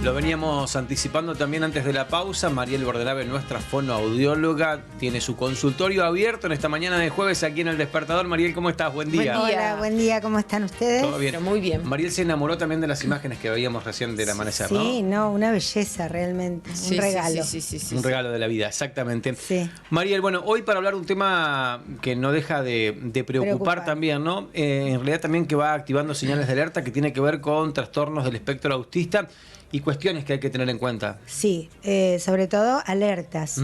Lo veníamos anticipando también antes de la pausa. Mariel Bordelave, nuestra fonoaudióloga, tiene su consultorio abierto en esta mañana de jueves aquí en El Despertador. Mariel, ¿cómo estás? Buen día. Hola, buen día, ¿cómo están ustedes? Todo bien. Pero muy bien. Mariel se enamoró también de las imágenes que veíamos recién del amanecer, ¿no? Sí, no, una belleza realmente, un regalo. Un regalo de la vida, exactamente. Sí. Mariel, bueno, hoy para hablar un tema que no deja de preocupar también, ¿no? En realidad también que va activando señales de alerta que tiene que ver con trastornos del espectro autista y cuestiones que hay que tener en cuenta. Sí, sobre todo alertas,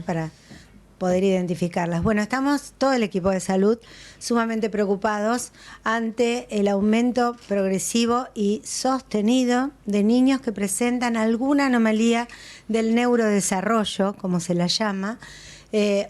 para poder identificarlas. Bueno, estamos, todo el equipo de salud, sumamente preocupados ante el aumento progresivo y sostenido de niños que presentan alguna anomalía del neurodesarrollo, como se la llama,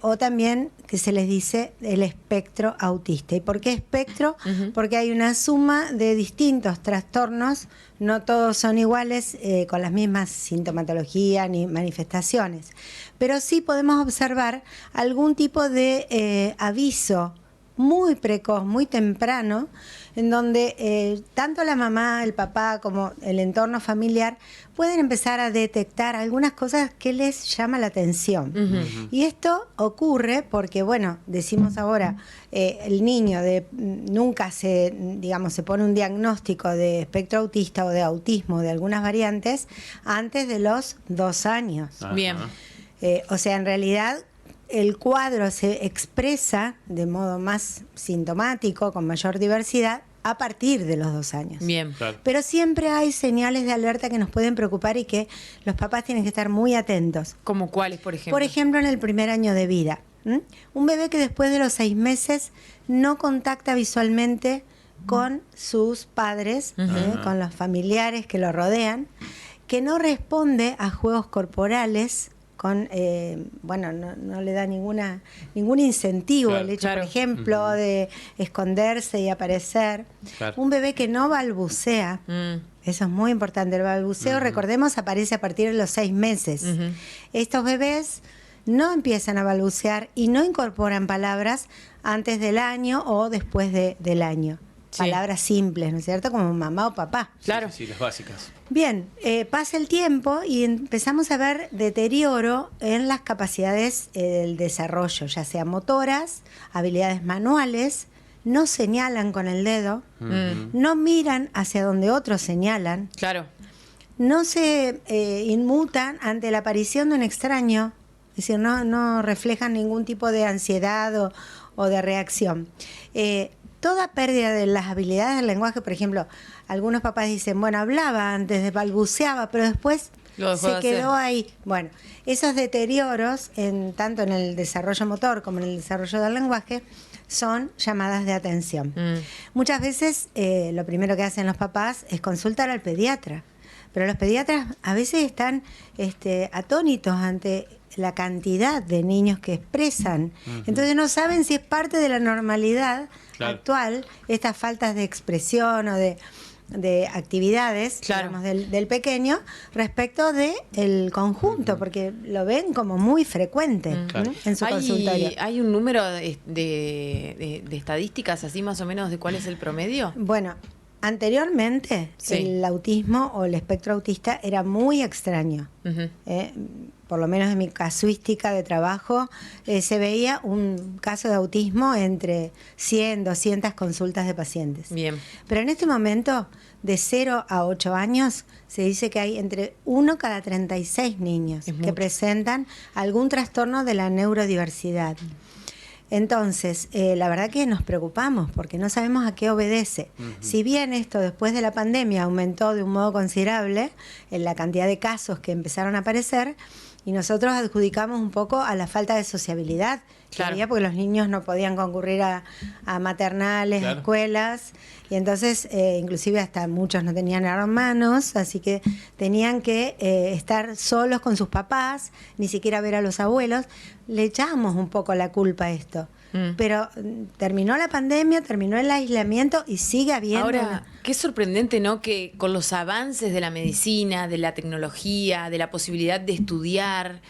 o también que se les dice el espectro autista. ¿Y por qué espectro? Porque hay una suma de distintos trastornos, no todos son iguales, con las mismas sintomatologías ni manifestaciones, pero sí podemos observar algún tipo de aviso muy precoz, muy temprano, en donde tanto la mamá, el papá como el entorno familiar pueden empezar a detectar algunas cosas que les llama la atención. Y esto ocurre porque, bueno, decimos ahora, el niño nunca se pone un diagnóstico de espectro autista o de autismo de algunas variantes antes de los 2 años. Bien. O sea, en realidad el cuadro se expresa de modo más sintomático, con mayor diversidad, a partir de los 2 años. Bien. Claro. Pero siempre hay señales de alerta que nos pueden preocupar y que los papás tienen que estar muy atentos. ¿Como cuáles, por ejemplo? Por ejemplo, en el primer año de vida. Un bebé que después de los 6 meses no contacta visualmente con sus padres, con los familiares que lo rodean, que no responde a juegos corporales, no le da ningún incentivo, Claro, el hecho, claro. por ejemplo, de esconderse y aparecer. Claro. Un bebé que no balbucea, eso es muy importante. El balbuceo, recordemos, aparece a partir de los 6 meses. Estos bebés no empiezan a balbucear y no incorporan palabras antes del año o después del año. Sí. Palabras simples, ¿no es cierto? Como mamá o papá. Claro. Sí, las básicas. Bien, pasa el tiempo y empezamos a ver deterioro en las capacidades del desarrollo, ya sean motoras, habilidades manuales, no señalan con el dedo, no miran hacia donde otros señalan, Claro. no se inmutan ante la aparición de un extraño, es decir, no reflejan ningún tipo de ansiedad o de reacción. Toda pérdida de las habilidades del lenguaje, por ejemplo, algunos papás dicen, bueno, hablaba antes, balbuceaba, pero después Lo dejó se de quedó hacer. ahí. Bueno, esos deterioros, tanto en el desarrollo motor como en el desarrollo del lenguaje, son llamadas de atención. Muchas veces lo primero que hacen los papás es consultar al pediatra, pero los pediatras a veces están atónitos ante la cantidad de niños que expresan. Entonces no saben si es parte de la normalidad actual, estas faltas de expresión o de actividades, digamos, del pequeño respecto del conjunto, porque lo ven como muy frecuente en su consultorio. ¿Hay un número de estadísticas así más o menos de cuál es el promedio? Bueno, anteriormente el autismo o el espectro autista era muy extraño. Por lo menos en mi casuística de trabajo, se veía un caso de autismo entre 100, 200 consultas de pacientes. Bien. Pero en este momento, de 0 a 8 años, se dice que hay entre 1 cada 36 niños que presentan algún trastorno de la neurodiversidad. Entonces, la verdad que nos preocupamos porque no sabemos a qué obedece. Si bien esto después de la pandemia aumentó de un modo considerable en la cantidad de casos que empezaron a aparecer, y nosotros adjudicamos un poco a la falta de sociabilidad que había, porque los niños no podían concurrir a maternales, a escuelas, y entonces inclusive hasta muchos no tenían hermanos, así que tenían que estar solos con sus papás, ni siquiera ver a los abuelos. Le echamos un poco la culpa a esto. Pero terminó la pandemia, terminó el aislamiento y sigue habiendo... Ahora, qué sorprendente, ¿no? Que con los avances de la medicina, de la tecnología, de la posibilidad de estudiar,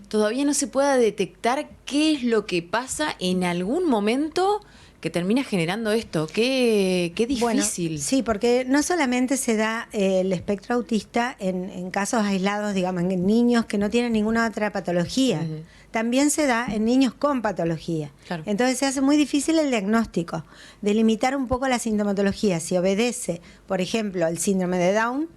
todavía no se pueda detectar qué es lo que pasa en algún momento que termina generando esto. Qué difícil. Bueno, sí, porque no solamente se da el espectro autista en casos aislados, digamos, en niños que no tienen ninguna otra patología. También se da en niños con patología. Claro. Entonces se hace muy difícil el diagnóstico, delimitar un poco la sintomatología, si obedece, por ejemplo, el síndrome de Down,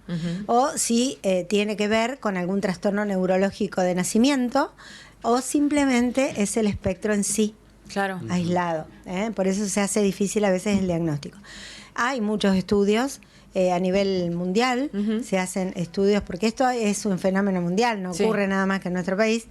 o si tiene que ver con algún trastorno neurológico de nacimiento, o simplemente es el espectro en sí, Claro. aislado. Por eso se hace difícil a veces el diagnóstico. Hay muchos estudios a nivel mundial, se hacen estudios, porque esto es un fenómeno mundial, no ocurre nada más que en nuestro país.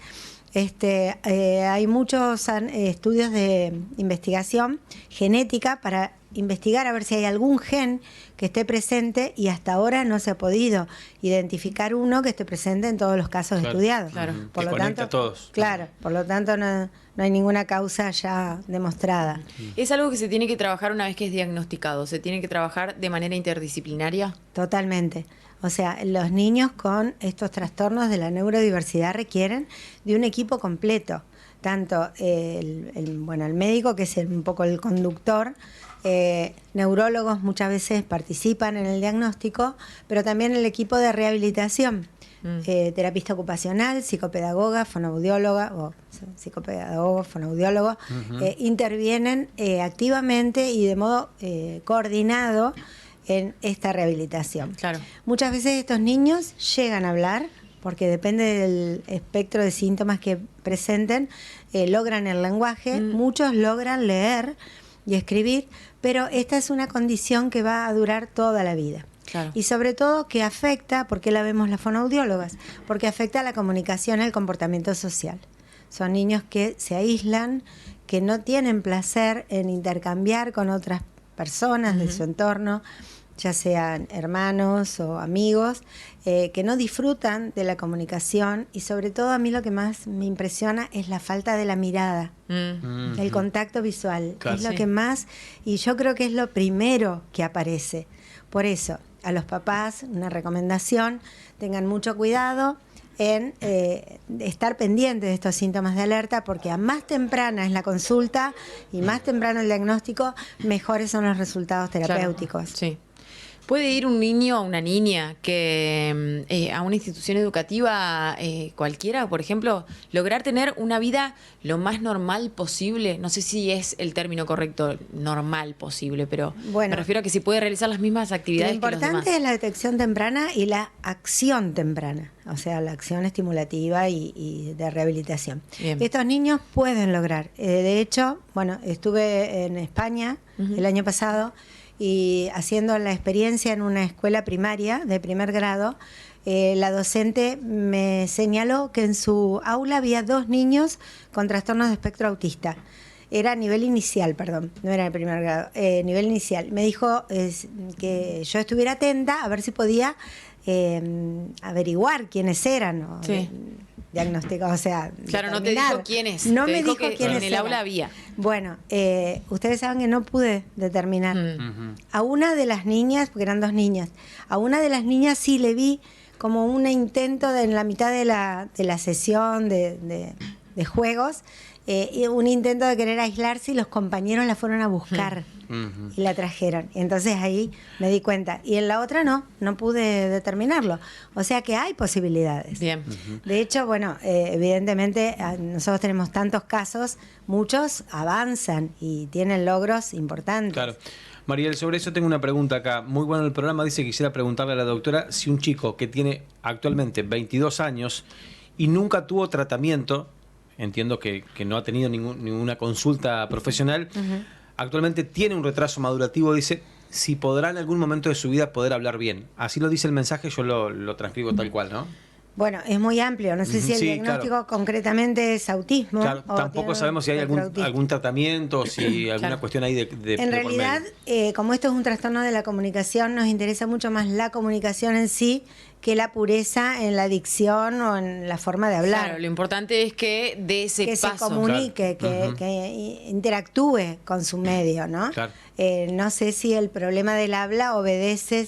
Hay muchos estudios de investigación genética para investigar a ver si hay algún gen que esté presente, y hasta ahora no se ha podido identificar uno que esté presente en todos los casos estudiados. Claro. Por Que lo conecta tanto, a todos. claro, por lo tanto no hay ninguna causa ya demostrada. ¿Es algo que se tiene que trabajar una vez que es diagnosticado? ¿Se tiene que trabajar de manera interdisciplinaria? Totalmente. O sea, los niños con estos trastornos de la neurodiversidad requieren de un equipo completo. Tanto el médico, que es un poco el conductor, neurólogos muchas veces participan en el diagnóstico, pero también el equipo de rehabilitación, terapista ocupacional, psicopedagoga, fonoaudióloga o psicopedagogo, fonoaudiólogo, intervienen activamente y de modo coordinado en esta rehabilitación. Claro. Muchas veces estos niños llegan a hablar, porque depende del espectro de síntomas que presenten, logran el lenguaje, muchos logran leer y escribir, pero esta es una condición que va a durar toda la vida. Claro. Y sobre todo que afecta, porque la vemos las fonoaudiólogas, porque afecta a la comunicación, el comportamiento social. Son niños que se aíslan, que no tienen placer en intercambiar con otras personas de su entorno, ya sean hermanos o amigos, que no disfrutan de la comunicación, y sobre todo a mí lo que más me impresiona es la falta de la mirada, el contacto visual, Claro. es lo Sí. que más, y yo creo que es lo primero que aparece. Por eso, a los papás, una recomendación, tengan mucho cuidado en estar pendientes de estos síntomas de alerta, porque a más temprana es la consulta y más temprano el diagnóstico, mejores son los resultados terapéuticos. Claro. Sí. ¿Puede ir un niño o una niña que a una institución educativa cualquiera, por ejemplo, lograr tener una vida lo más normal posible? No sé si es el término correcto, normal posible, pero Bueno, me refiero a que si puede realizar las mismas Lo actividades que los importante demás. es la detección temprana y la acción temprana, o sea, la acción estimulativa y de rehabilitación. Bien. Estos niños pueden lograr. De hecho, bueno, estuve en España el año pasado y haciendo la experiencia en una escuela primaria de primer grado. La docente me señaló que en su aula había 2 niños con trastornos de espectro autista. Era a nivel inicial, perdón, no era de primer grado, nivel inicial. Me dijo que yo estuviera atenta a ver si podía averiguar quiénes eran, o Sí. diagnosticar, o sea, Claro, no te determinar. dijo quiénes. No te me dijo dijo que quiénes en el eran. aula había. Bueno, ustedes saben que no pude determinar. A una de las niñas, porque eran 2 niñas, a una de las niñas sí le vi como un intento en la mitad de la sesión de juegos, un intento de querer aislarse, y los compañeros la fueron a buscar y la trajeron. Y entonces ahí me di cuenta. Y en la otra no pude determinarlo. O sea que hay posibilidades. Bien. De hecho, bueno, evidentemente nosotros tenemos tantos casos, muchos avanzan y tienen logros importantes. Claro. Mariel, sobre eso tengo una pregunta acá. Muy bueno el programa. Dice que quisiera preguntarle a la doctora si un chico que tiene actualmente 22 años y nunca tuvo tratamiento, entiendo que no ha tenido ninguna consulta profesional, actualmente tiene un retraso madurativo, dice, si podrá en algún momento de su vida poder hablar bien. Así lo dice el mensaje, yo lo transcribo tal cual, ¿no? Bueno, es muy amplio. No sé si el Sí, diagnóstico concretamente es autismo. Claro, o tampoco tiene sabemos si hay espectro autista. algún tratamiento, si alguna Claro. cuestión ahí de En de por realidad, medio. como esto es un trastorno de la comunicación, nos interesa mucho más la comunicación en sí que la pureza en la dicción o en la forma de hablar. Claro, lo importante es que dé ese Que se paso. comunique, Claro. que interactúe con su medio, ¿no? Claro. No sé si el problema del habla obedece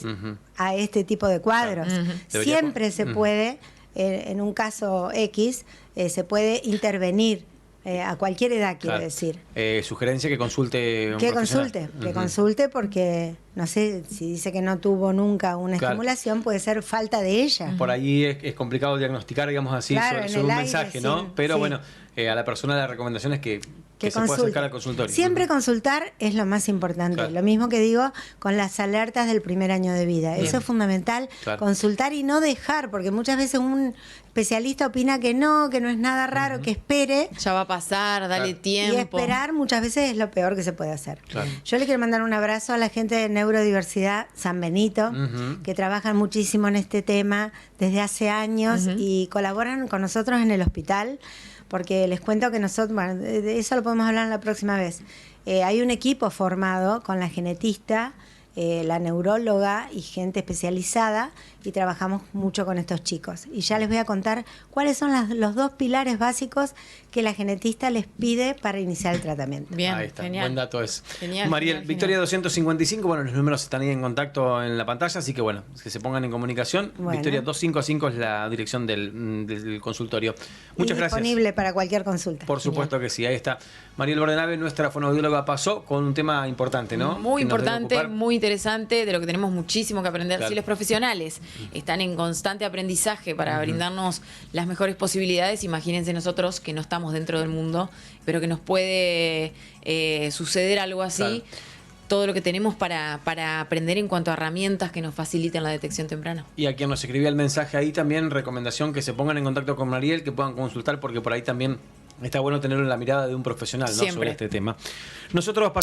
a este tipo de cuadros. Claro. Debería Siempre se puede, en un caso X, se puede intervenir a cualquier edad, quiero decir. Sugerencia que consulte un profesional. Que consulte porque, no sé, si dice que no tuvo nunca una estimulación, puede ser falta de ella. Por ahí es complicado diagnosticar, digamos así, sobre un mensaje, ¿no? Pero bueno, a la persona la recomendación es que se pueda acercar al consultorio. Siempre consultar es lo más importante. Claro. Lo mismo que digo con las alertas del primer año de vida. Bien. Eso es fundamental, consultar y no dejar, porque muchas veces un especialista opina que no es nada raro, que espere. Ya va a pasar, dale tiempo. Y esperar muchas veces es lo peor que se puede hacer. Claro. Yo le quiero mandar un abrazo a la gente de Neurodiversidad San Benito, que trabajan muchísimo en este tema desde hace años y colaboran con nosotros en el hospital, porque les cuento que nosotros, bueno, de eso lo podemos hablar la próxima vez. Hay un equipo formado con la genetista, la neuróloga y gente especializada, y trabajamos mucho con estos chicos. Y ya les voy a contar cuáles son los 2 pilares básicos que la genetista les pide para iniciar el tratamiento. Bien, ahí está, genial. buen dato es. Genial, Mariel, genial, Victoria genial. 255, bueno, los números están ahí en contacto en la pantalla, así que bueno, que se pongan en comunicación. Bueno. Victoria 255 es la dirección del consultorio. Muchas gracias. Disponible para cualquier consulta. Por supuesto que sí, ahí está. Mariel Bordenave, nuestra fonoaudióloga, pasó con un tema importante, ¿no? Muy Que nos debe importante, ocupar. muy interesante, de lo que tenemos muchísimo que aprender. Claro. Si los profesionales están en constante aprendizaje para brindarnos las mejores posibilidades, imagínense nosotros que no estamos dentro del mundo, pero que nos puede suceder algo así. Claro. Todo lo que tenemos para aprender en cuanto a herramientas que nos faciliten la detección temprana. Y a quien nos escribía el mensaje ahí también, recomendación que se pongan en contacto con Mariel, que puedan consultar, porque por ahí también está bueno tener la mirada de un profesional, ¿no? Siempre. Sobre este tema. Nosotros